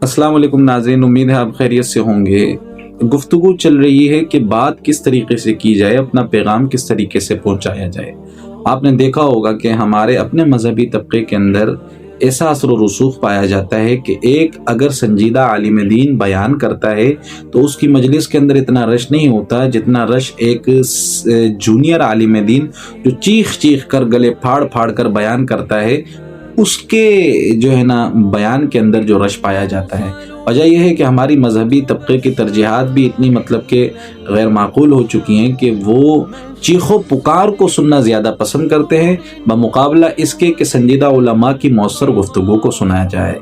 السلام علیکم ناظرین، امید ہے آپ خیریت سے ہوں گے۔ گفتگو چل رہی ہے کہ بات کس طریقے سے کی جائے، اپنا پیغام کس طریقے سے پہنچایا جائے۔ آپ نے دیکھا ہوگا کہ ہمارے اپنے مذہبی طبقے کے اندر ایسا اثر و رسوخ پایا جاتا ہے کہ ایک اگر سنجیدہ عالم دین بیان کرتا ہے تو اس کی مجلس کے اندر اتنا رش نہیں ہوتا جتنا رش ایک جونیئر عالم دین جو چیخ چیخ کر گلے پھاڑ پھاڑ کر بیان کرتا ہے، اس کے جو ہے نا بیان کے اندر جو رش پایا جاتا ہے۔ وجہ یہ ہے کہ ہماری مذہبی طبقے کی ترجیحات بھی اتنی کہ غیر معقول ہو چکی ہیں کہ وہ چیخ و پکار کو سننا زیادہ پسند کرتے ہیں بمقابلہ اس کے کہ سنجیدہ علماء کی مؤثر گفتگو کو سنایا جائے۔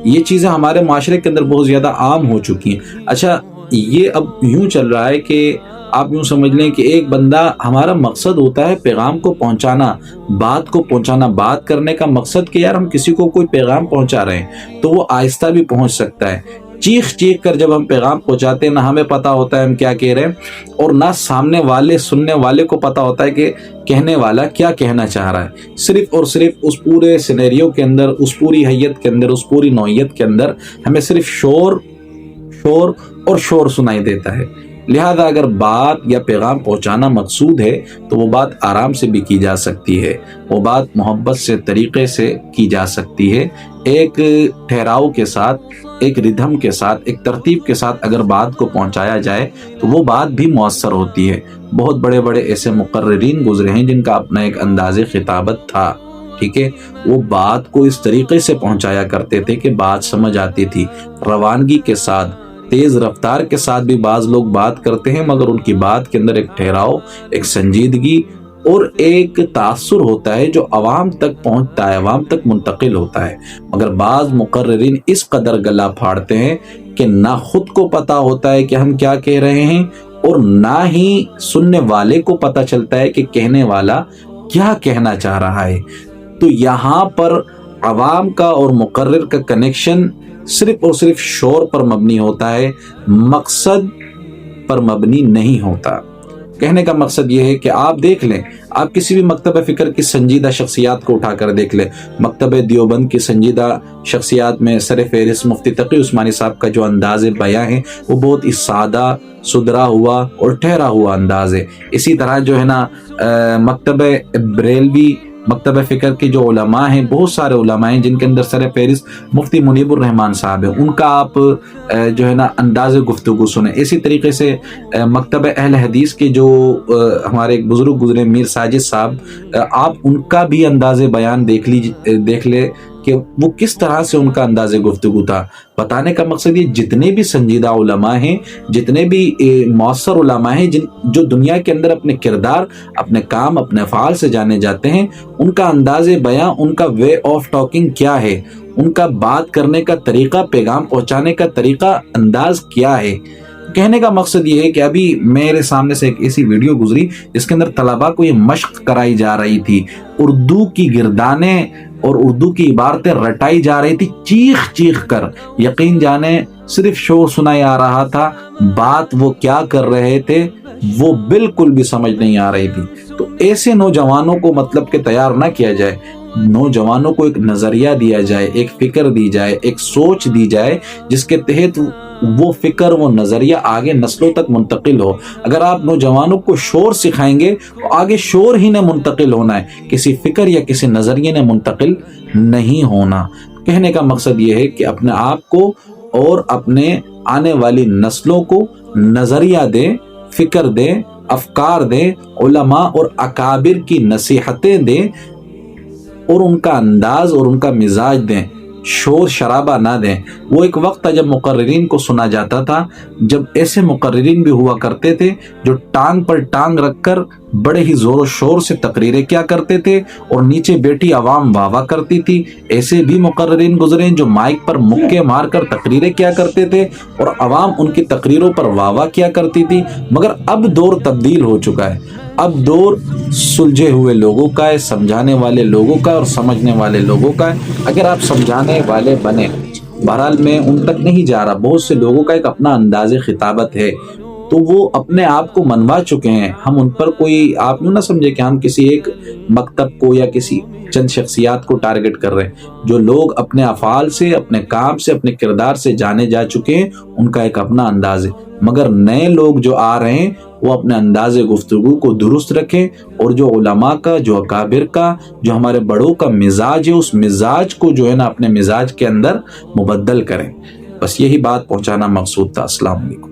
یہ چیزیں ہمارے معاشرے کے اندر بہت زیادہ عام ہو چکی ہیں۔ اچھا، یہ اب یوں چل رہا ہے کہ آپ یوں سمجھ لیں کہ ایک بندہ، ہمارا مقصد ہوتا ہے پیغام کو پہنچانا، بات کو پہنچانا، بات کرنے کا مقصد کہ یار ہم کسی کو کوئی پیغام پہنچا رہے ہیں تو وہ آہستہ بھی پہنچ سکتا ہے۔ چیخ چیخ کر جب ہم پیغام پہنچاتے ہیں، نہ ہمیں پتا ہوتا ہے ہم کیا کہہ رہے ہیں اور نہ سامنے والے سننے والے کو پتا ہوتا ہے کہ کہنے والا کیا کہنا چاہ رہا ہے۔ صرف اور صرف اس پورے سینیریو کے اندر، اس پوری حیت کے اندر، اس پوری نوعیت کے اندر ہمیں صرف شور اور شور سنائی دیتا ہے۔ لہذا اگر بات یا پیغام پہنچانا مقصود ہے تو وہ بات آرام سے بھی کی جا سکتی ہے، وہ بات محبت سے، طریقے سے کی جا سکتی ہے، ایک ٹھہراؤ کے ساتھ، ایک ردھم کے ساتھ، ایک ترتیب کے ساتھ اگر بات کو پہنچایا جائے تو وہ بات بھی مؤثر ہوتی ہے۔ بہت بڑے بڑے ایسے مقررین گزرے ہیں جن کا اپنا ایک انداز خطابت تھا، ٹھیک ہے، وہ بات کو اس طریقے سے پہنچایا کرتے تھے کہ بات سمجھ آتی تھی، روانگی کے ساتھ، تیز رفتار کے ساتھ بھی بعض لوگ بات کرتے ہیں مگر ان کی بات کے اندر ایک ٹھہراؤ، ایک سنجیدگی اور ایک تاثر ہوتا ہے جو عوام تک پہنچتا ہے، عوام تک منتقل ہوتا ہے۔ مگر بعض مقررین اس قدر گلا پھاڑتے ہیں کہ نہ خود کو پتا ہوتا ہے کہ ہم کیا کہہ رہے ہیں اور نہ ہی سننے والے کو پتا چلتا ہے کہ کہنے والا کیا کہنا چاہ رہا ہے۔ تو یہاں پر عوام کا اور مقرر کا کنیکشن صرف اور صرف شور پر مبنی ہوتا ہے، مقصد پر مبنی نہیں ہوتا۔ کہنے کا مقصد یہ ہے کہ آپ دیکھ لیں، آپ کسی بھی مکتبہ فکر کی سنجیدہ شخصیات کو اٹھا کر دیکھ لیں۔ مکتبہ دیوبند کی سنجیدہ شخصیات میں سر فہرست مفتی تقی عثمانی صاحب کا جو انداز بیاں ہے وہ بہت ہی سادہ، سدھرا ہوا اور ٹھہرا ہوا انداز ہے۔ اسی طرح جو ہے نا مکتبہ بریلوی، مکتبہ فکر کے جو علماء ہیں، بہت سارے علماء ہیں جن کے اندر سر فہرست مفتی منیب الرحمان صاحب ہیں، ان کا آپ جو ہے نا انداز گفتگو سنیں۔ اسی طریقے سے مکتبہ اہل حدیث کے جو ہمارے ایک بزرگ گزرے میر ساجد صاحب، آپ ان کا بھی انداز بیان دیکھ لے کہ وہ کس طرح سے ان کا انداز گفتگو تھا۔ بتانے کا مقصد یہ جتنے بھی سنجیدہ علماء ہیں، جتنے بھی مؤثر علماء ہیں جو دنیا کے اندر اپنے کردار، اپنے کام، اپنے افعال سے جانے جاتے ہیں، ان کا انداز بیان، ان کا وے آف ٹاکنگ کیا ہے، ان کا بات کرنے کا طریقہ، پیغام پہنچانے کا طریقہ، انداز کیا ہے۔ کہنے کا مقصد یہ ہے کہ ابھی میرے سامنے سے ایک ایسی ویڈیو گزری جس کے اندر طلباء کو یہ مشق کرائی جا رہی تھی، اردو کی گردانیں اور اردو کی عبارتیں رٹائی جا رہی تھی چیخ چیخ کر۔ یقین جانے صرف شور سنائی آ رہا تھا، بات وہ کیا کر رہے تھے وہ بالکل بھی سمجھ نہیں آ رہی تھی۔ تو ایسے نوجوانوں کو کہ تیار نہ کیا جائے، نوجوانوں کو ایک نظریہ دیا جائے، ایک فکر دی جائے، ایک سوچ دی جائے جس کے تحت وہ فکر، وہ نظریہ آگے نسلوں تک منتقل ہو۔ اگر آپ نوجوانوں کو شور سکھائیں گے تو آگے شور ہی نے منتقل ہونا ہے، کسی فکر یا کسی نظریے نے منتقل نہیں ہونا۔ کہنے کا مقصد یہ ہے کہ اپنے آپ کو اور اپنے آنے والی نسلوں کو نظریہ دیں، فکر دیں، افکار دیں، علماء اور اکابر کی نصیحتیں دیں اور ان کا انداز اور ان کا مزاج دیں، شور شرابہ نہ دیں۔ وہ ایک وقت تھا جب مقررین کو سنا جاتا تھا، جب ایسے مقررین بھی ہوا کرتے تھے جو ٹانگ پر ٹانگ رکھ کر بڑے ہی زور و شور سے تقریریں کیا کرتے تھے اور نیچے بیٹھی عوام واہ واہ کرتی تھی۔ ایسے بھی مقررین گزرے جو مائک پر مکے مار کر تقریریں کیا کرتے تھے اور عوام ان کی تقریروں پر واہ واہ کیا کرتی تھی۔ مگر اب دور تبدیل ہو چکا ہے، اب دور سلجھے ہوئے لوگوں کا ہے، سمجھانے والے لوگوں کا اور سمجھنے والے لوگوں کا ہے۔ اگر آپ سمجھانے والے بنے، بہرحال میں ان تک نہیں جا رہا، بہت سے لوگوں کا ایک اپنا انداز خطابت ہے، تو وہ اپنے آپ کو منوا چکے ہیں. ہم ان پر کوئی آپ نہ سمجھے کہ ہم کسی ایک مکتب کو یا کسی چند شخصیات کو ٹارگٹ کر رہے ہیں. جو لوگ اپنے افعال سے، اپنے کام سے، اپنے کردار سے جانے جا چکے ہیں، ان کا ایک اپنا انداز ہے. مگر نئے لوگ جو آ رہے ہیں وہ اپنے انداز گفتگو کو درست رکھیں، اور جو علماء کا، جو اکابر کا، جو ہمارے بڑوں کا مزاج ہے، اس مزاج کو جو ہے نا اپنے مزاج کے اندر مبدل کریں. بس یہی بات پہنچانا مقصود تھا. السلام علیکم.